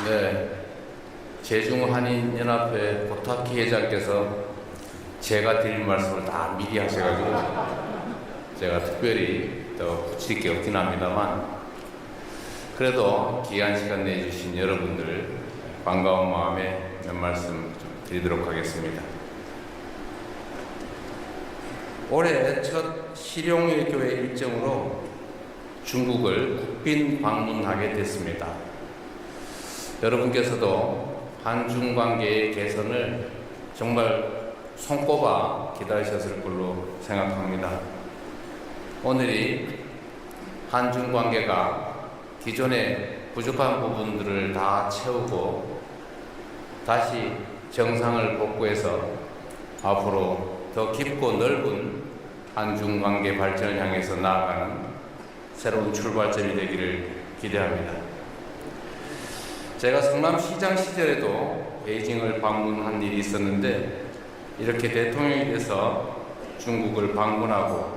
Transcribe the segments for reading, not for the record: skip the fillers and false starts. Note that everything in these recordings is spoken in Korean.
네, 제중한인연합회 고타키 회장께서 제가 드릴 말씀을 다 미리 하셔가지고 제가 특별히 더 붙일 게 없긴 합니다만, 그래도 귀한 시간 내주신 여러분들 반가운 마음에 몇 말씀 좀 드리도록 하겠습니다. 올해 첫 실용외교회 일정으로 중국을 국빈 방문하게 됐습니다. 여러분께서도 한중 관계의 개선을 정말 손꼽아 기다리셨을 걸로 생각합니다. 오늘이 한중 관계가 기존의 부족한 부분들을 다 채우고 다시 정상을 복구해서 앞으로 더 깊고 넓은 한중 관계 발전을 향해서 나아가는 새로운 출발점이 되기를 기대합니다. 제가 성남시장 시절에도 베이징을 방문한 일이 있었는데, 이렇게 대통령이 돼서 중국을 방문하고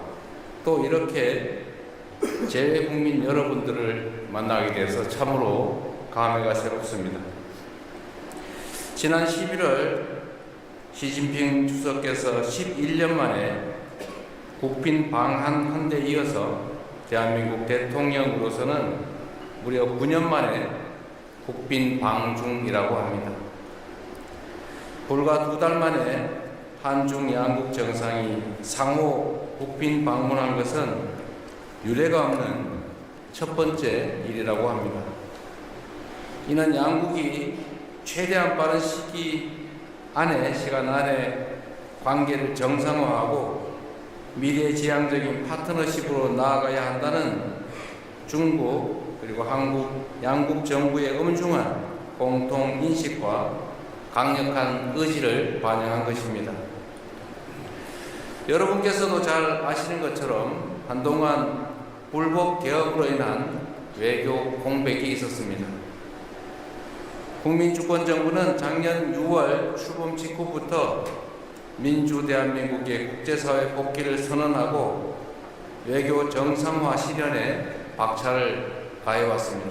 또 이렇게 재외국민 여러분들을 만나게 돼서 참으로 감회가 새롭습니다. 지난 11월 시진핑 주석께서 11년 만에 국빈 방한 데 이어서 대한민국 대통령으로서는 무려 9년 만에 국빈 방중이라고 합니다. 불과 2달 만에 한중 양국 정상이 상호 국빈 방문한 것은 유례가 없는 첫 번째 일이라고 합니다. 이는 양국이 최대한 빠른 시간 안에 관계를 정상화하고 미래지향적인 파트너십으로 나아가야 한다는 중국 그리고 한국 양국 정부의 엄중한 공통 인식과 강력한 의지를 반영한 것입니다. 여러분께서도 잘 아시는 것처럼 한동안 불법 개혁으로 인한 외교 공백이 있었습니다. 국민주권정부는 작년 6월 출범 직후부터 민주 대한민국의 국제사회 복귀를 선언하고 외교 정상화 실현에 박차를 가해왔습니다.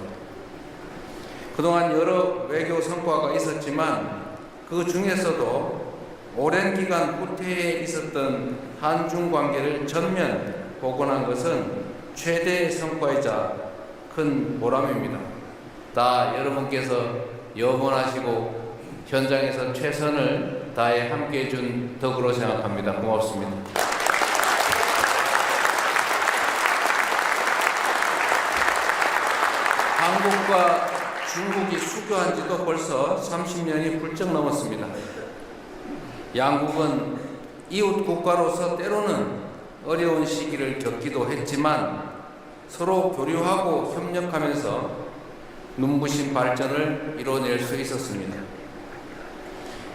그동안 여러 외교 성과가 있었지만 그 중에서도 오랜 기간 후퇴해 있었던 한중 관계를 전면 복원한 것은 최대의 성과이자 큰 보람입니다. 다 여러분께서 염원하시고 현장에서 최선을 다해 함께해 준 덕으로 생각합니다. 고맙습니다. 한국과 중국이 수교한 지도 벌써 30년이 훌쩍 넘었습니다. 양국은 이웃 국가로서 때로는 어려운 시기를 겪기도 했지만 서로 교류하고 협력하면서 눈부신 발전을 이뤄낼 수 있었습니다.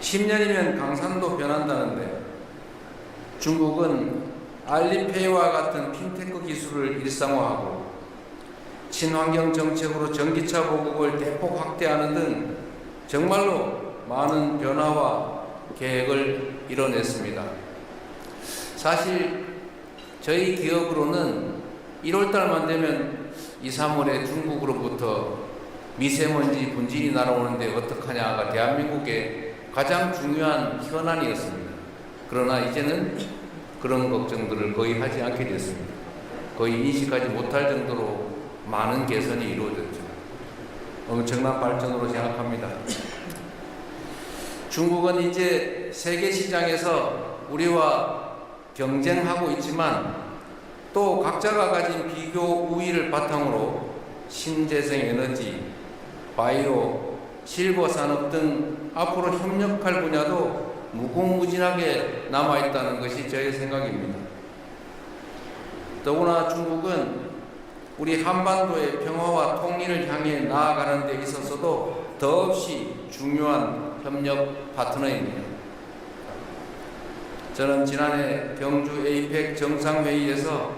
10년이면 강산도 변한다는데 중국은 알리페이와 같은 핀테크 기술을 일상화하고 친환경 정책으로 전기차 보급을 대폭 확대하는 등 정말로 많은 변화와 계획을 이뤄냈습니다. 사실 저희 기업으로는 1월달만 되면 2, 3월에 중국으로부터 미세먼지 분진이 날아오는데 어떡하냐가 대한민국의 가장 중요한 현안이었습니다. 그러나 이제는 그런 걱정들을 거의 하지 않게 됐습니다. 거의 인식하지 못할 정도로 많은 개선이 이루어졌죠. 엄청난 발전으로 생각합니다. 중국은 이제 세계 시장에서 우리와 경쟁하고 있지만 또 각자가 가진 비교 우위를 바탕으로 신재생 에너지, 바이오, 실버 산업 등 앞으로 협력할 분야도 무궁무진하게 남아있다는 것이 저의 생각입니다. 더구나 중국은 우리 한반도의 평화와 통일을 향해 나아가는 데 있어서도 더없이 중요한 협력 파트너입니다. 저는 지난해 경주 에이펙 정상회의에서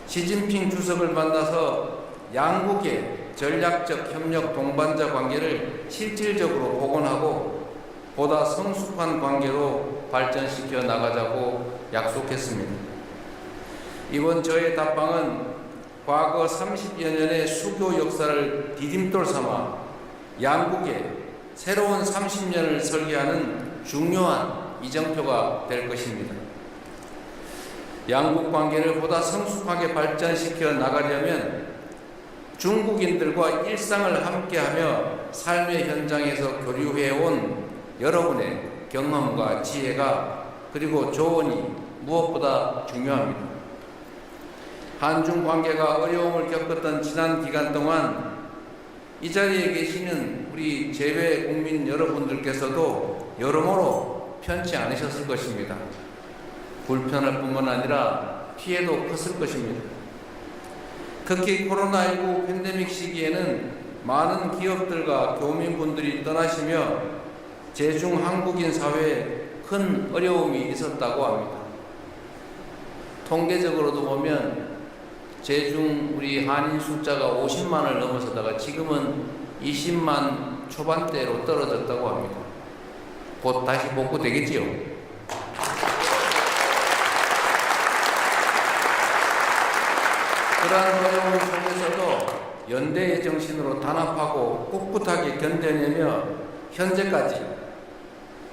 시진핑 주석을 만나서 양국의 전략적 협력 동반자 관계를 실질적으로 복원하고 보다 성숙한 관계로 발전시켜 나가자고 약속했습니다. 이번 저의 답방은 과거 30여 년의 수교 역사를 디딤돌 삼아 양국의 새로운 30년을 설계하는 중요한 이정표가 될 것입니다. 양국 관계를 보다 성숙하게 발전시켜 나가려면 중국인들과 일상을 함께하며 삶의 현장에서 교류해온 여러분의 경험과 지혜가 그리고 조언이 무엇보다 중요합니다. 한중 관계가 어려움을 겪었던 지난 기간 동안 이 자리에 계시는 우리 재외 국민 여러분들께서도 여러모로 편치 않으셨을 것입니다. 불편할 뿐만 아니라 피해도 컸을 것입니다. 특히 코로나19 팬데믹 시기에는 많은 기업들과 교민분들이 떠나시며 제중 한국인 사회에 큰 어려움이 있었다고 합니다. 통계적으로도 보면 제중 우리 한인 숫자가 50만을 넘어서다가 지금은 20만 초반대로 떨어졌다고 합니다. 곧 다시 복구되겠지요. 그러한 어려움 속에서도 연대의 정신으로 단합하고 꿋꿋하게 견뎌내며 현재까지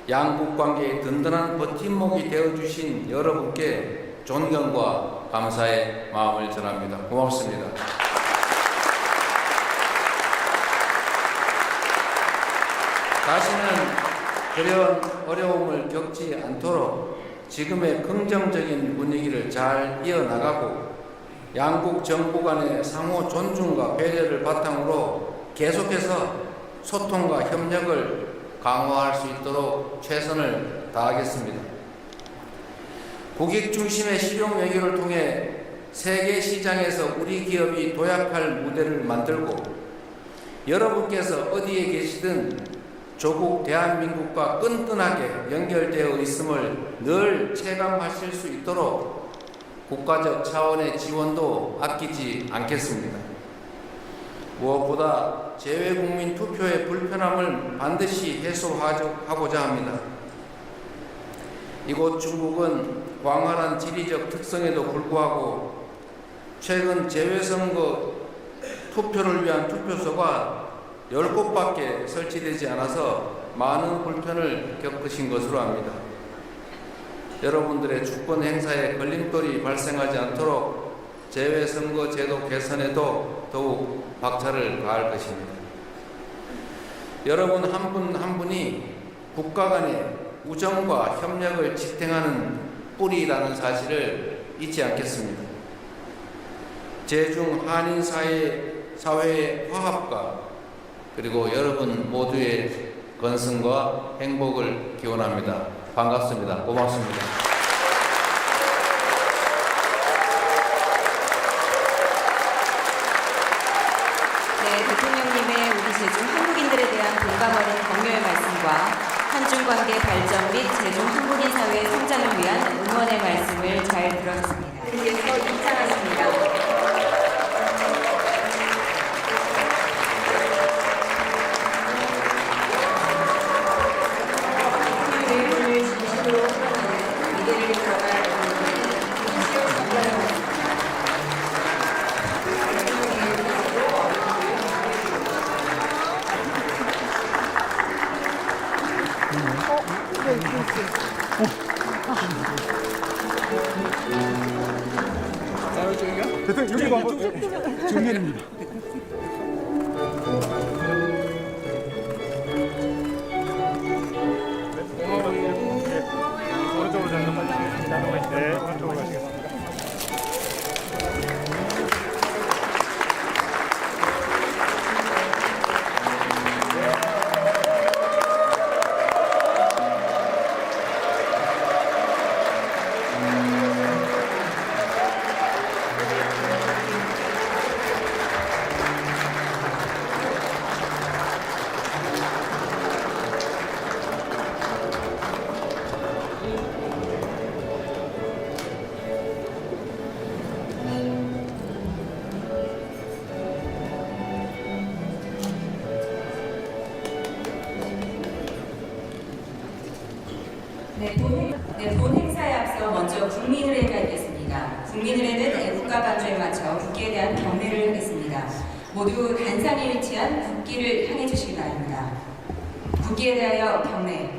양국 관계의 든든한 버팀목이 되어주신 여러분께 존경과 감사의 마음을 전합니다. 고맙습니다. 다시는 그런 어려움을 겪지 않도록 지금의 긍정적인 분위기를 잘 이어나가고 양국 정부 간의 상호 존중과 배려를 바탕으로 계속해서 소통과 협력을 강화할 수 있도록 최선을 다하겠습니다. 국익 중심의 실용 외교를 통해 세계 시장에서 우리 기업이 도약할 무대를 만들고 여러분께서 어디에 계시든 조국 대한민국과 끈끈하게 연결되어 있음을 늘 체감하실 수 있도록 국가적 차원의 지원도 아끼지 않겠습니다. 무엇보다 재외국민 투표의 불편함을 반드시 해소하고자 합니다. 이곳 중국은 광활한 지리적 특성에도 불구하고 최근 재외선거 투표를 위한 투표소가 10곳밖에 설치되지 않아서 많은 불편을 겪으신 것으로 압니다. 여러분들의 주권 행사에 걸림돌이 발생하지 않도록 재외선거 제도 개선에도 더욱 박차를 가할 것입니다. 여러분 한 분 한 분이 국가 간의 우정과 협력을 지탱하는 뿌리라는 사실을 잊지 않겠습니다. 제중 한인 사회의 화합과 그리고 여러분 모두의 건승과 행복을 기원합니다. 반갑습니다. 고맙습니다. 네, 대통령님의 우리 제중 한국인들에 대한 공감 어린 격려의 말씀과 한중 관계 발전 및 제중 한국인 사회의 성장을 위한 응원의 말씀을 잘 들었습니다. 그래서 입장하십니다. 대통령 여기도 한번 정면입니다. 오른쪽으로 잠깐만. 네, 오른쪽으로 가시겠습니다. 본 행사에 앞서 먼저 국민의례가 있겠습니다. 국민의례는 애국가 반주에 맞춰 국기에 대한 경례를 하겠습니다. 모두 단상에 위치한 국기 국기를 향해 주시기 바랍니다. 국기에 대하여 경례.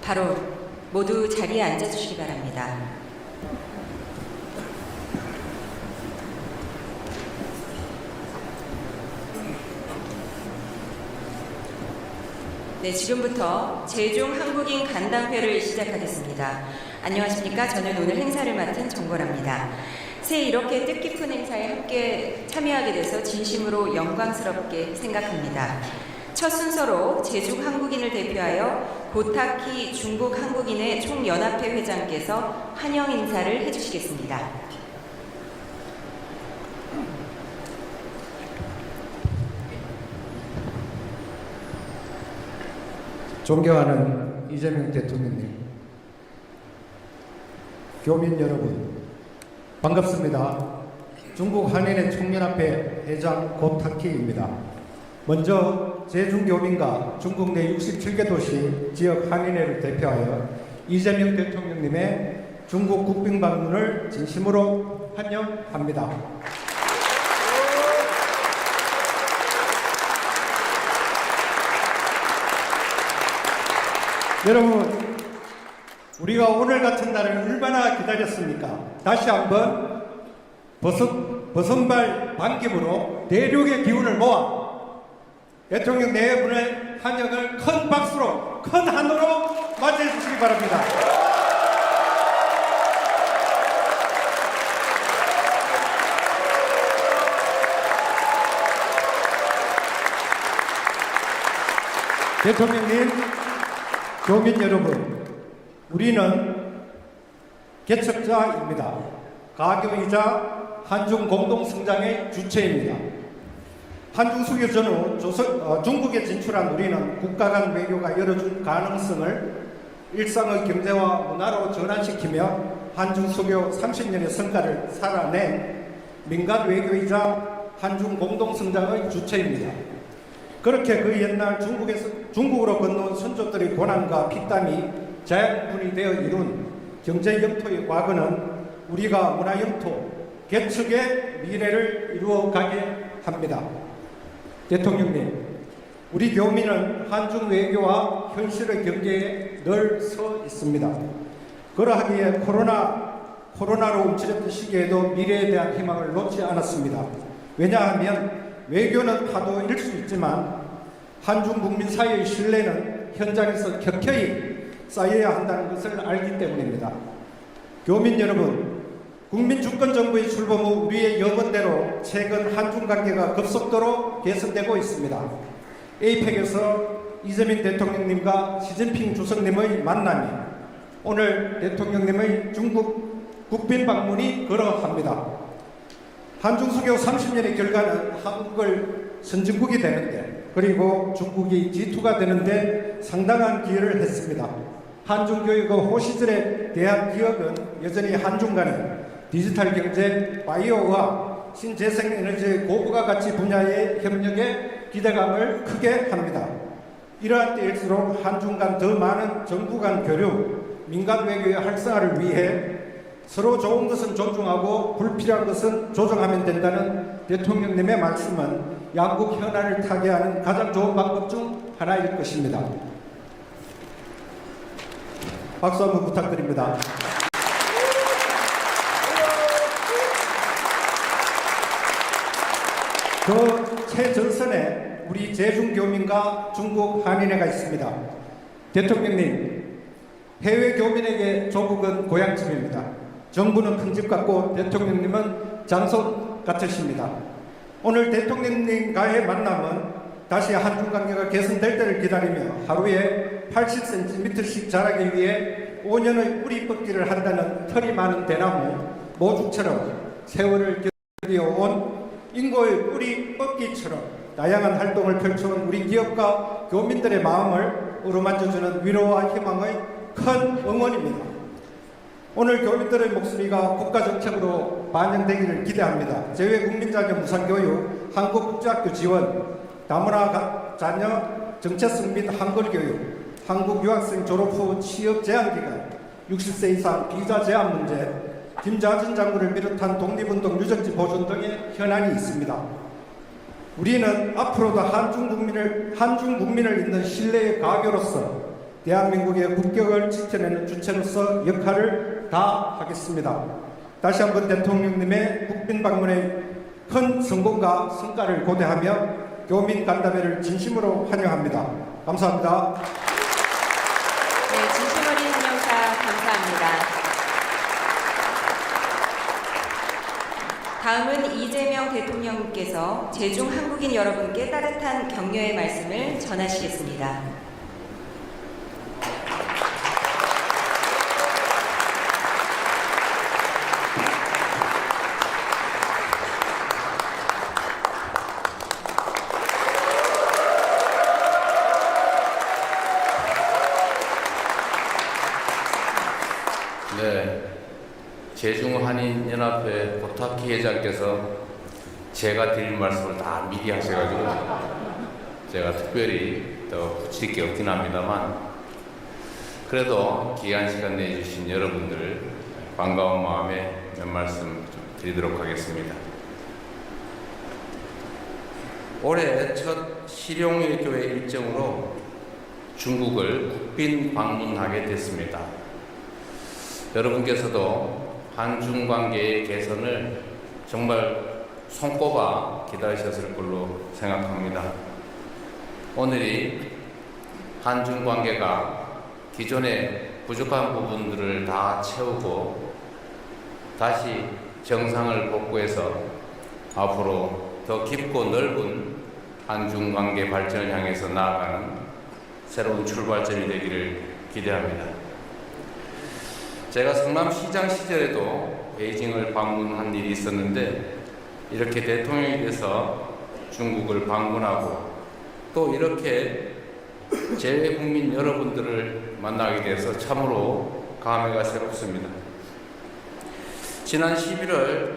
바로 모두 자리에 앉아주시기 바랍니다. 네, 지금부터 제중 한국인 간담회를 시작하겠습니다. 안녕하십니까? 저는 오늘 행사를 맡은 정보랍니다. 새해 이렇게 뜻깊은 행사에 함께 참여하게 돼서 진심으로 영광스럽게 생각합니다. 첫 순서로 제중 한국인을 대표하여 고타키 중국 한국인의 총연합회 회장께서 환영 인사를 해주시겠습니다. 존경하는 이재명 대통령님, 교민 여러분, 반갑습니다. 중국 한인의 총연합회 회장 고타키입니다. 먼저 제중교민과 중국 내 67개 도시 지역 한인회를 대표하여 이재명 대통령님의 중국 국빈 방문을 진심으로 환영합니다. 여러분, 우리가 오늘 같은 날을 얼마나 기다렸습니까? 다시 한번 버선발 반김으로 대륙의 기운을 모아 대통령 네 분의 환영을 큰 박수로, 큰 한으로 맞이해 주시기 바랍니다. 대통령님, 교민 여러분, 우리는 개척자입니다. 가교이자 한중 공동성장의 주체입니다. 한중 수교 전후 중국에 진출한 우리는 국가 간 외교가 열어준 가능성을 일상의 경제와 문화로 전환시키며 한중 수교 30년의 성과를 살아낸 민간 외교이자 한중 공동성장의 주체입니다. 그렇게 그 옛날 중국으로 건너온 선조들의 고난과 피땀이 자양분이 되어 이룬 경제 영토의 과거는 우리가 문화 영토, 개척의 미래를 이루어가게 합니다. 대통령님, 우리 교민은 한중 외교와 현실의 경계에 늘 서 있습니다. 그러하기에 코로나로 움츠렸던 시기에도 미래에 대한 희망을 놓지 않았습니다. 왜냐하면 외교는 파도일 수 있지만 한중 국민 사이의 신뢰는 현장에서 격혀이 쌓여야 한다는 것을 알기 때문입니다. 교민 여러분, 국민주권정부의 출범 후 우리의 여건대로 최근 한중 관계가 급속도로 개선되고 있습니다. 에이펙에서 이재명 대통령님과 시진핑 주석님의 만남이 오늘 대통령님의 중국 국빈 방문이 그러합니다. 한중 수교 30년의 결과는 한국을 선진국이 되는데, 그리고 중국이 G2가 되는데 상당한 기여를 했습니다. 한중 교육의 호시절에 대한 기억은 여전히 한중 간의 디지털 경제, 바이오와 신재생에너지의 고부가 가치 분야의 협력에 기대감을 크게 합니다. 이러한 때일수록 한중 간 더 많은 정부 간 교류, 민간 외교의 활성화를 위해 서로 좋은 것은 존중하고 불필요한 것은 조정하면 된다는 대통령님의 말씀은 양국 현안을 타개하는 가장 좋은 방법 중 하나일 것입니다. 박수 한번 부탁드립니다. 그 최전선에 우리 제중교민과 중국 한인회가 있습니다. 대통령님, 해외 교민에게 조국은 고향집입니다. 정부는 큰 집 같고 대통령님은 장손 같으십니다. 오늘 대통령님과의 만남은 다시 한중 관계가 개선될 때를 기다리며 하루에 80cm씩 자라기 위해 5년의 뿌리 뽑기를 한다는 털이 많은 대나무 모죽처럼 세월을 견뎌온 인고의 뿌리 뽑기처럼 다양한 활동을 펼쳐온 우리 기업과 교민들의 마음을 어루만져주는 위로와 희망의 큰 응원입니다. 오늘 교민들의 목소리가 국가정책으로 반영되기를 기대합니다. 재외국민자격 무상교육, 한국국제학교 지원, 다문화 자녀 정체성 및 한글교육, 한국 유학생 졸업 후 취업 제한기간, 60세 이상 비자 제한 문제, 김자진 장군을 비롯한 독립운동 유적지 보존 등의 현안이 있습니다. 우리는 앞으로도 한중 국민을 잇는 신뢰의 가교로서 대한민국의 국격을 지켜내는 주체로서 역할을 다하겠습니다. 다시 한번 대통령님의 국빈 방문의 큰 성공과 성과를 고대하며 교민 간담회를 진심으로 환영합니다. 감사합니다. 네, 진심 어린 환영사 감사합니다. 다음은 이재명 대통령님께서 제중 한국인 여러분께 따뜻한 격려의 말씀을 전하시겠습니다. 네, 제중한인연합회 고타키 회장께서 제가 드릴 말씀을 다 미리 하셔가지고 제가 특별히 더 붙일 게 없긴 합니다만 그래도 귀한 시간 내주신 여러분들 반가운 마음에 몇 말씀 좀 드리도록 하겠습니다. 올해 첫 실용외교회 일정으로 중국을 국빈 방문하게 됐습니다. 여러분께서도 한중 관계의 개선을 정말 손꼽아 기다리셨을 걸로 생각합니다. 오늘이 한중 관계가 기존의 부족한 부분들을 다 채우고 다시 정상을 복구해서 앞으로 더 깊고 넓은 한중 관계 발전을 향해서 나아가는 새로운 출발점이 되기를 기대합니다. 제가 성남시장 시절에도 베이징을 방문한 일이 있었는데 이렇게 대통령이 돼서 중국을 방문하고 또 이렇게 재외국민 여러분들을 만나게 돼서 참으로 감회가 새롭습니다. 지난 11월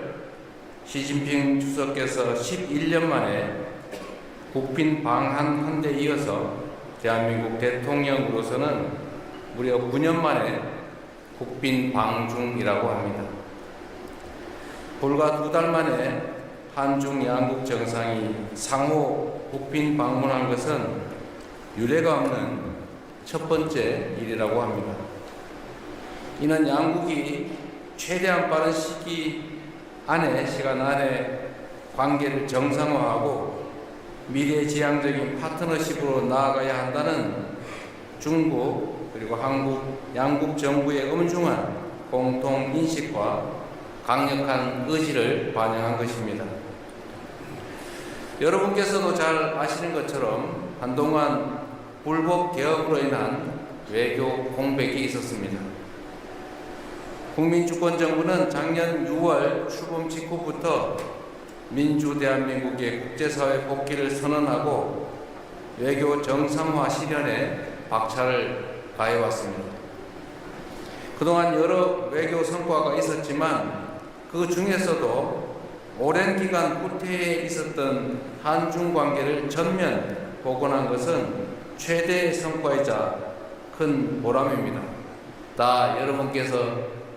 시진핑 주석께서 11년 만에 국빈 방한 데 이어서 대한민국 대통령으로서는 무려 9년 만에 국빈 방중이라고 합니다. 불과 2달 만에 한중 양국 정상이 상호 국빈 방문한 것은 유례가 없는 첫 번째 일이라고 합니다. 이는 양국이 최대한 빠른 시간 안에 관계를 정상화하고 미래지향적인 파트너십으로 나아가야 한다는 중국 그리고 한국 양국 정부의 엄중한 공통 인식과 강력한 의지를 반영한 것입니다. 여러분께서도 잘 아시는 것처럼 한동안 불법 개혁으로 인한 외교 공백이 있었습니다. 국민주권정부는 작년 6월 출범 직후부터 민주 대한민국의 국제사회 복귀를 선언하고 외교 정상화 실현에 박차를 가해왔습니다. 그동안 여러 외교 성과가 있었지만 그 중에서도 오랜 기간 후퇴해 있었던 한중 관계를 전면 복원한 것은 최대의 성과이자 큰 보람입니다. 다 여러분께서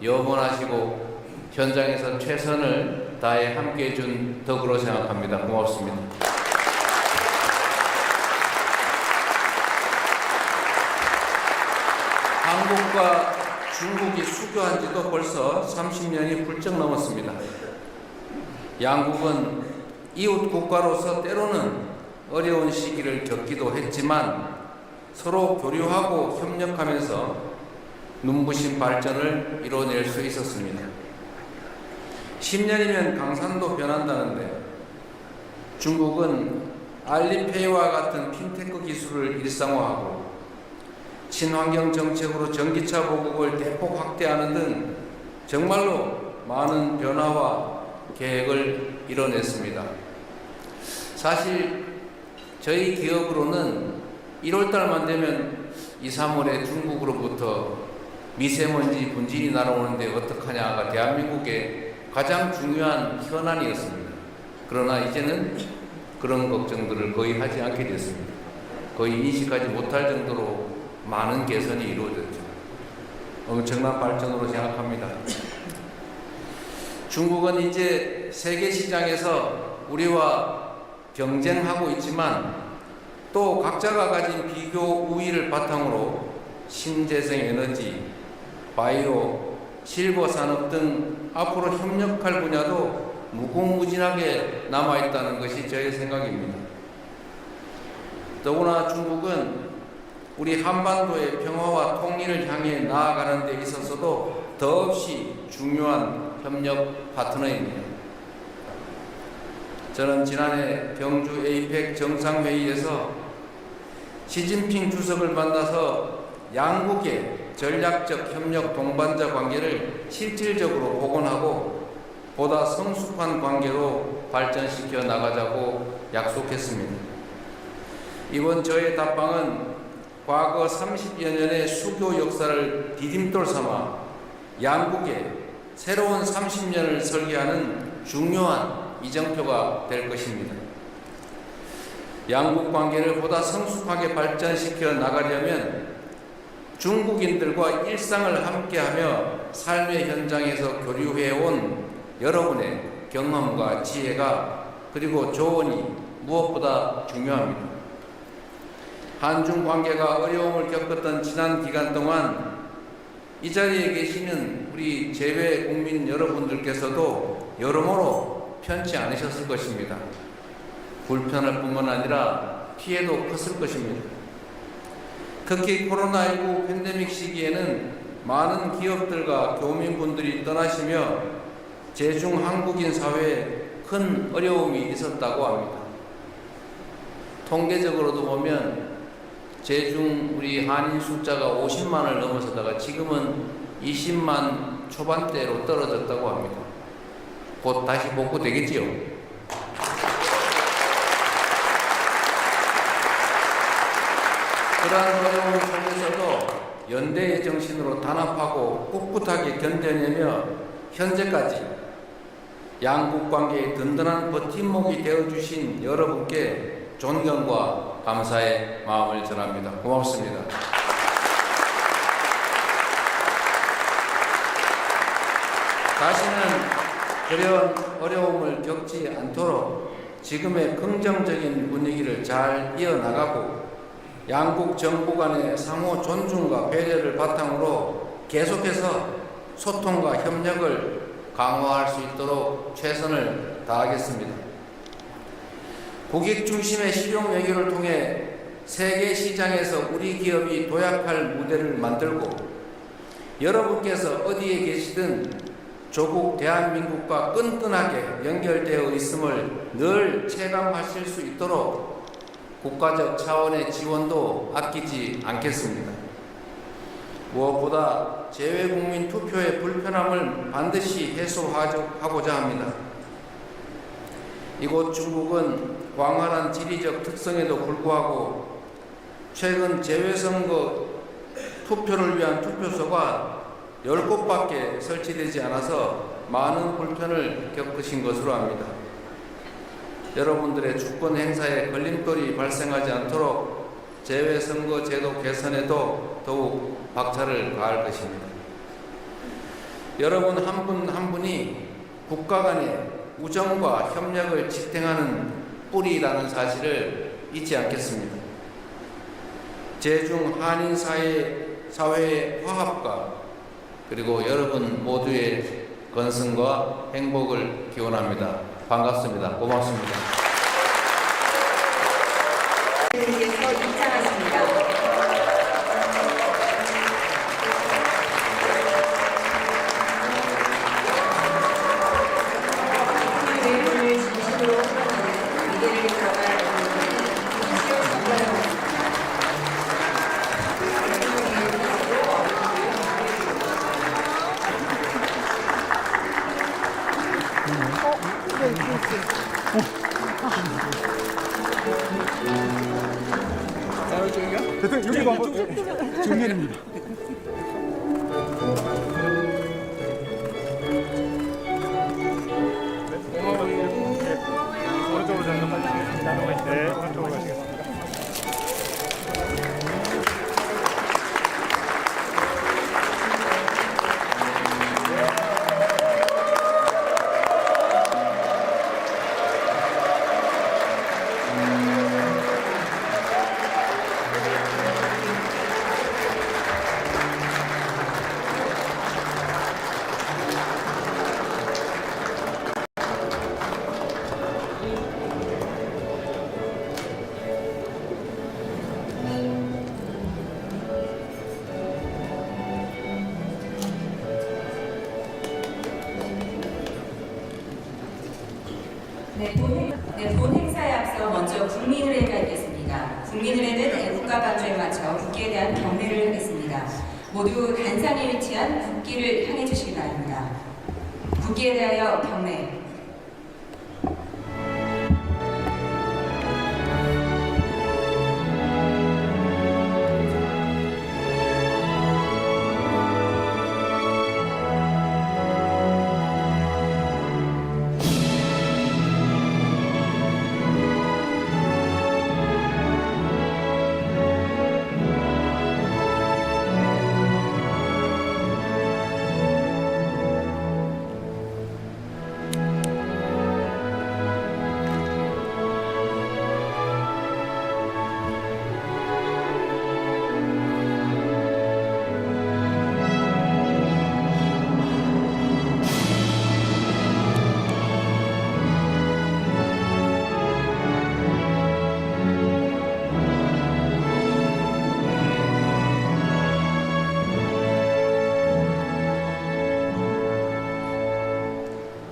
염원하시고 현장에서 최선을 다해 함께해 준 덕으로 생각합니다. 고맙습니다. 한국과 중국이 수교한 지도 벌써 30년이 훌쩍 넘었습니다. 양국은 이웃 국가로서 때로는 어려운 시기를 겪기도 했지만 서로 교류하고 협력하면서 눈부신 발전을 이뤄낼 수 있었습니다. 10년이면 강산도 변한다는데 중국은 알리페이와 같은 핀테크 기술을 일상화하고 친환경 정책으로 전기차 보급을 대폭 확대하는 등 정말로 많은 변화와 계획을 이뤄냈습니다. 사실 저희 기업으로는 1월달만 되면 2, 3월에 중국으로부터 미세먼지 분진이 날아오는데 어떡하냐가 대한민국의 가장 중요한 현안이었습니다. 그러나 이제는 그런 걱정들을 거의 하지 않게 됐습니다. 거의 인식하지 못할 정도로 많은 개선이 이루어졌죠. 엄청난 발전으로 생각합니다. 중국은 이제 세계 시장에서 우리와 경쟁하고 있지만 또 각자가 가진 비교 우위를 바탕으로 신재생 에너지, 바이오, 실버 산업 등 앞으로 협력할 분야도 무궁무진하게 남아있다는 것이 저의 생각입니다. 더구나 중국은 우리 한반도의 평화와 통일을 향해 나아가는 데 있어서도 더없이 중요한 협력 파트너입니다. 저는 지난해 경주 에이펙 정상회의에서 시진핑 주석을 만나서 양국의 전략적 협력 동반자 관계를 실질적으로 복원하고 보다 성숙한 관계로 발전시켜 나가자고 약속했습니다. 이번 저의 답방은 과거 30여 년의 수교 역사를 디딤돌 삼아 양국의 새로운 30년을 설계하는 중요한 이정표가 될 것입니다. 양국 관계를 보다 성숙하게 발전시켜 나가려면 중국인들과 일상을 함께하며 삶의 현장에서 교류해온 여러분의 경험과 지혜가 그리고 조언이 무엇보다 중요합니다. 한중 관계가 어려움을 겪었던 지난 기간 동안 이 자리에 계시는 우리 재외 국민 여러분들께서도 여러모로 편치 않으셨을 것입니다. 불편할 뿐만 아니라 피해도 컸을 것입니다. 특히 코로나19 팬데믹 시기에는 많은 기업들과 교민분들이 떠나시며 제중 한국인 사회에 큰 어려움이 있었다고 합니다. 통계적으로도 보면 제중 우리 한인 숫자가 50만을 넘어서다가 지금은 20만 초반대로 떨어졌다고 합니다. 곧 다시 복구되겠지요. 그러한 어려움 속에서도 연대의 정신으로 단합하고 꿋꿋하게 견뎌내며 현재까지 양국 관계의 든든한 버팀목이 되어주신 여러분께 존경과 감사의 마음을 전합니다. 고맙습니다. 다시는 그런 어려움을 겪지 않도록 지금의 긍정적인 분위기를 잘 이어나가고 양국 정부 간의 상호 존중과 배려를 바탕으로 계속해서 소통과 협력을 강화할 수 있도록 최선을 다하겠습니다. 국익 중심의 실용 외교를 통해 세계 시장에서 우리 기업이 도약할 무대를 만들고 여러분께서 어디에 계시든 조국 대한민국과 끈끈하게 연결되어 있음을 늘 체감하실 수 있도록 국가적 차원의 지원도 아끼지 않겠습니다. 무엇보다 재외국민 투표의 불편함을 반드시 해소하고자 합니다. 이곳 중국은 광활한 지리적 특성에도 불구하고 최근 재외선거 투표를 위한 투표소가 10곳밖에 설치되지 않아서 많은 불편을 겪으신 것으로 압니다. 여러분들의 주권 행사에 걸림돌이 발생하지 않도록 재외선거 제도 개선에도 더욱 박차를 가할 것입니다. 여러분 한 분 한 분이 국가 간의 우정과 협력을 지탱하는 뿌리라는 사실을 잊지 않겠습니다. 제중 한인 사회의 화합과 그리고 여러분 모두의 건승과 행복을 기원합니다. 반갑습니다. 고맙습니다. 한번 정렬입니다. 오른쪽으로 전달하시겠습니다. 네, 오른쪽으로 가시겠습니다. 본 행사에 앞서 먼저 국민의례가 있겠습니다. 국민의례는 애국가 반주에 맞춰 국기에 대한 경례를 하겠습니다. 모두 단상에 위치한 국기를 향해 주시기 바랍니다. 국기에 대하여 경례.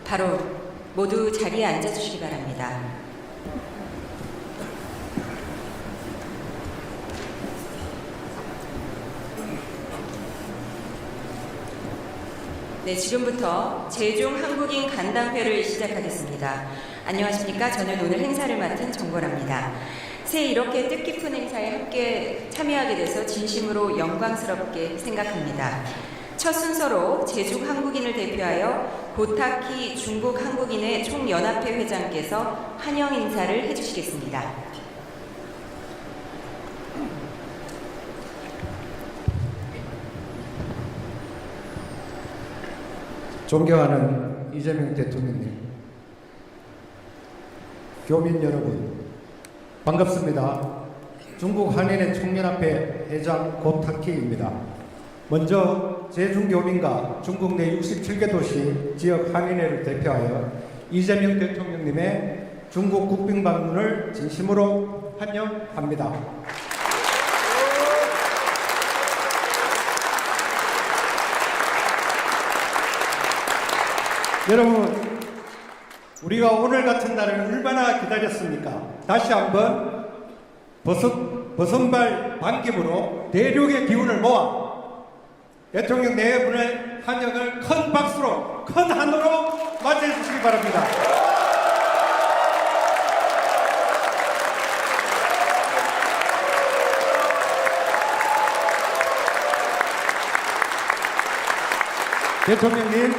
바로 모두 자리에 앉아주시기 바랍니다. 네, 지금부터 제중 한국인 간담회를 시작하겠습니다. 안녕하십니까? 저는 오늘 행사를 맡은 정보랍니다. 새해 이렇게 뜻깊은 행사에 함께 참여하게 돼서 진심으로 영광스럽게 생각합니다. 첫 순서로 제중 한국인을 대표하여 고타키 중국 한국인의 총연합회 회장께서 환영 인사를 해주시겠습니다. 존경하는 이재명 대통령님, 교민 여러분, 반갑습니다. 중국 한인의 총연합회 회장 고타키입니다. 먼저 제중교민과 중국 내 67개 도시 지역 한인회를 대표하여 이재명 대통령님의 중국 국빈 방문을 진심으로 환영합니다. 여러분, 우리가 오늘 같은 날을 얼마나 기다렸습니까? 다시 한번 버선발 반김으로 대륙의 기운을 모아 대통령 네 분의 환영을 큰 박수로, 큰 한으로 맞이해 주시기 바랍니다. 대통령님,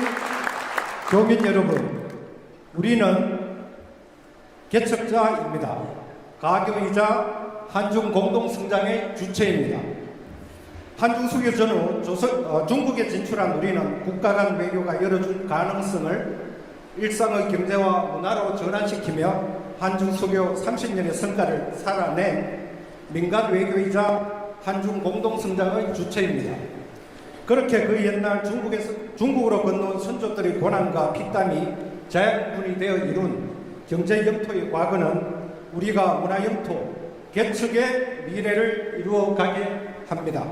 교민 여러분, 우리는 개척자입니다. 가교이자 한중 공동성장의 주체입니다. 한중 수교 전후 중국에 진출한 우리는 국가 간 외교가 열어준 가능성을 일상의 경제와 문화로 전환시키며 한중 수교 30년의 성과를 살아낸 민간 외교이자 한중 공동성장의 주체입니다. 그렇게 그 옛날 중국으로 건너온 선조들의 고난과 피땀이 자양분이 되어 이룬 경제 영토의 과거는 우리가 문화 영토, 개척의 미래를 이루어가게 합니다.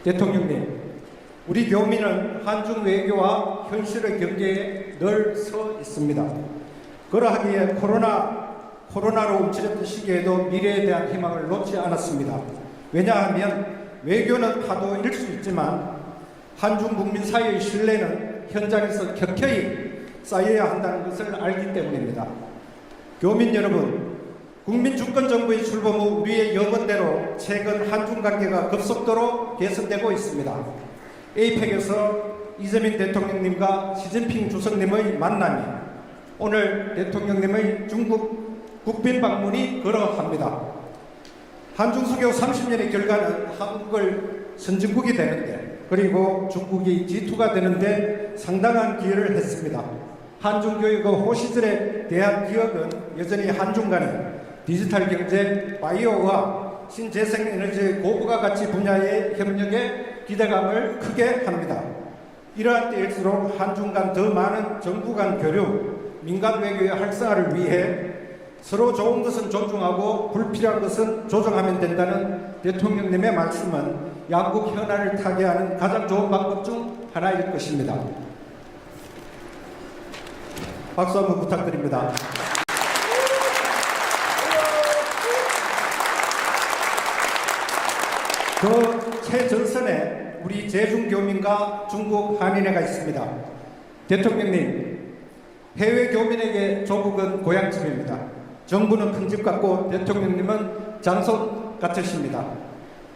대통령님, 우리 교민은 한중 외교와 현실의 경계에 늘 서 있습니다. 그러하기에 코로나로 움츠렸던 시기에도 미래에 대한 희망을 놓지 않았습니다. 왜냐하면 외교는 파도일 수 있지만 한중 국민 사이의 신뢰는 현장에서 격혀이 쌓여야 한다는 것을 알기 때문입니다. 교민 여러분, 국민주권정부의 출범 후 우리의 영언대로 최근 한중 관계가 급속도로 개선되고 있습니다. 에이펙에서 이재명 대통령님과 시진핑 주석님의 만남이 오늘 대통령님의 중국 국빈 방문이 그러합니다. 한중 수교 30년의 결과는 한국을 선진국이 되는데 그리고 중국이 G2가 되는데 상당한 기여를 했습니다. 한중 교육의 호시절에 대한 기억은 여전히 한중 간의 디지털 경제, 바이오와 신재생에너지의 고부가 가치 분야의 협력에 기대감을 크게 합니다. 이러한 때일수록 한중 간 더 많은 정부 간 교류, 민간 외교의 활성화를 위해 서로 좋은 것은 존중하고 불필요한 것은 조정하면 된다는 대통령님의 말씀은 양국 현안을 타개하는 가장 좋은 방법 중 하나일 것입니다. 박수 한번 부탁드립니다. 그 최전선에 우리 제중교민과 중국 한인회가 있습니다. 대통령님, 해외 교민에게 조국은 고향집입니다. 정부는 큰 집 같고 대통령님은 장손 같으십니다.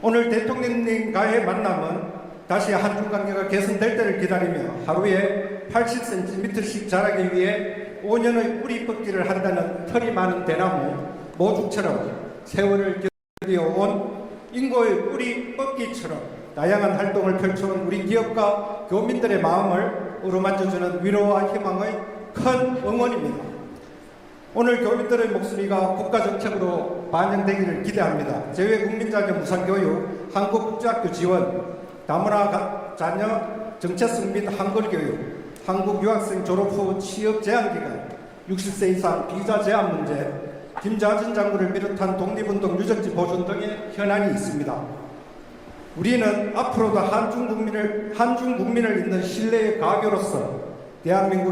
오늘 대통령님과의 만남은 다시 한중 관계가 개선될 때를 기다리며 하루에 80cm씩 자라기 위해 5년의 뿌리 뽑기를 한다는 털이 많은 대나무 모죽처럼 세월을 견뎌온 인고의 뿌리 뽑기처럼 다양한 활동을 펼쳐온 우리 기업과 교민들의 마음을 어루만져주는 위로와 희망의 큰 응원입니다. 오늘 교민들의 목소리가 국가정책으로 반영되기를 기대합니다. 재외국민자격 무상교육, 한국국제학교 지원, 다문화 자녀 정체성 및 한글교육, 한국 유학생 졸업 후 취업 제한기간, 60세 이상 비자 제한 문제, 김자진 장군을 비롯한 독립운동 유적지 보존 등의 현안이 있습니다. 우리는 앞으로도 한중 국민을 잇는 신뢰의 가교로서 대한민국